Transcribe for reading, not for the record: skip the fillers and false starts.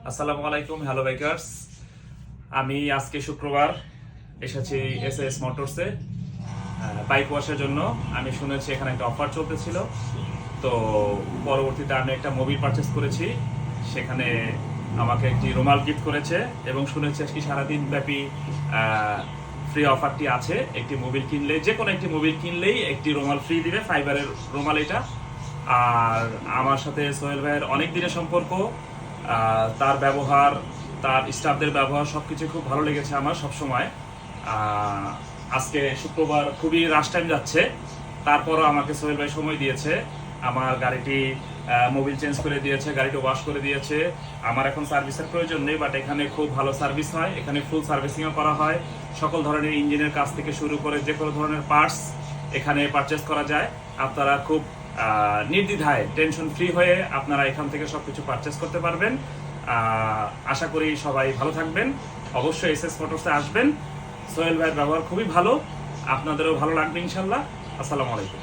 আসসালামু আলাইকুম, hello bikers. আমি আজকে শুক্রবার এসেছি এসএস মোটরসে বাইক ওয়াশের জন্য। আমি শুনেছি এখানে একটা অফার চলতেছিল, তো পরবর্তীতে আমি একটা মোবিল পারচেস করেছি। সেখানে আমাকে একটি রুমাল গিফট করেছে এবং শুনেছি আজকে সারাদিন ব্যাপী ফ্রি অফারটি আছে। একটি মোবিল কিনলে, যে কোনো একটি মোবিল কিনলেই একটি রুমাল ফ্রি দিবে, ফাইবারের রুমাল এটা। আর আমার সাথে সোহেল ভাইয়ের অনেক দিনের সম্পর্ক, তার ব্যবহার, তার স্টাফদের ব্যবহার সবকিছু খুব ভালো লেগেছে আমার সবসময়। আজকে শুক্রবার খুবই রাশ টাইম যাচ্ছে, তারপরও আমাকে সোহেল ভাই সময় দিয়েছে। আমার গাড়িটি মোবিল চেঞ্জ করে দিয়েছে, গাড়িটি ওয়াশ করে দিয়েছে। আমার এখন সার্ভিসের প্রয়োজন নেই, বাট এখানে খুব ভালো সার্ভিস হয়। এখানে ফুল সার্ভিসিংও করা হয়। সকল ধরনের ইঞ্জিনের কাজ থেকে শুরু করে যে কোনো ধরনের পার্টস এখানে পারচেস করা যায়। আপনারা খুব নির্দ্বিধায়, টেনশন ফ্রি হয়ে আপনারা এখান থেকে সবকিছু পারচেস করতে পারবেন। আশা করি সবাই ভালো থাকবেন। অবশ্যই এসএস মোটরসে আসবেন। সোহেল ভাইয়ের ব্যবহার খুবই ভালো, আপনাদেরও ভালো লাগবে ইনশাল্লাহ। আসসালামু আলাইকুম।